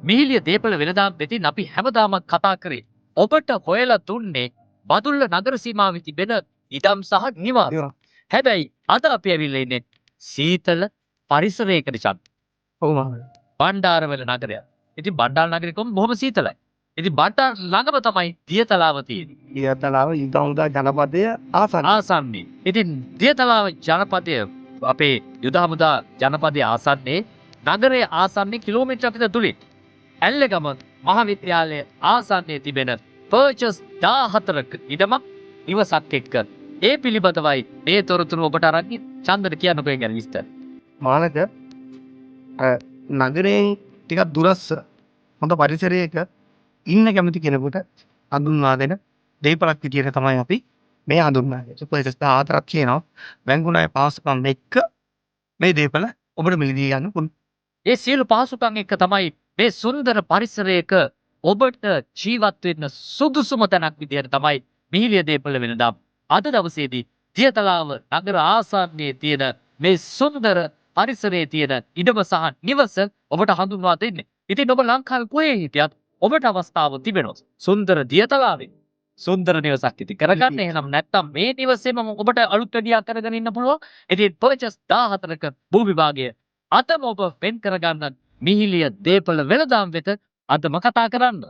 මිහිලිය දේපළ වෙළඳාම් වෙතින් අපි හැමදාම කතා කරේ. ඔබට හොයලා දුන්නේ බදුල්ල නගර සීමාවේ තිබෙන ඉඩම් සහ නිවාස. හැබැයි අද අපි ඇවිල්ලා ඉන්නේ සීතල පරිසරයකට චන්ද. ඔව් මහත්තයා. බණ්ඩාරවැල නගරය. ඉතින් බණ්ඩාර නගරේ කොහොම බොහොම සීතලයි. ඉතින් බණ්ඩාර ළඟම තමයි දියතලාව තියෙන්නේ. ඊයතලාව ඉදමුදා ජනපදය ආසන්නේ. ඉතින් දියතලාව ජනපදය අපේ යුද හමුදා ජනපදයේ ආසන්නේ නගරයේ ආසන්නේ කිලෝමීටර් විතර දුරින්. ඇල්ලගම මහාවිද්‍යාලය ආසන්නයේ තිබෙන පර්චස් 14ක ඉඩමක් ඉවසක් එක්ක ඒ පිළිබඳවයි මේ තොරතුරු ඔබට අරන් චන්දට කියන්නකෝ ඒ ගැන විස්තර. මානක නගරයෙන් ටිකක් දුරස්ස හොඳ පරිසරයක ඉන්න කැමති කෙනෙකුට හඳුන්වා දෙන දෙයිපලක් විදියට තමයි අපි මේ හඳුන්වන්නේ. සුපර්චස් 14ක් කියනවා. බැංකු ණය පහසුකම් එක්ක මේ දෙයිපල ඔබට මිලදී ගන්න පුළුවන්. ඒ සියලු පහසුකම් එක්ක තමයි මේ සුන්දර පරිසරයක ඔබට ජීවත් වෙන්න සුදුසුම තැනක් විදියට තමයි මිහිලිය දේපළ වෙනදා අද දවසේදී දියතලාව නගර ආසන්නයේ තියෙන මේ සුන්දර පරිසරයේ තියෙන ඉඩම සහ නිවස ඔබට හඳුන්වා දෙන්නේ. ඉතින් ඔබ ලංකාවේ කොහේ හිටියත් ඔබට අවස්ථාව තිබෙනවා. සුන්දර දියතලාවේ සුන්දර නිවසක් ඉති කරගන්න. එහෙනම් නැත්තම් මේ නිවසේම ඔබට අලුත් වැඩියක් කරගෙන ඉන්න පුළුවන්. ඉතින් පර්චස් 14ක භූ විභාගය අදම ඔබ පෙන් කරගන්න මිහිලිය දේපළ වෙළඳාම් වෙත අදම කතා කරන්න.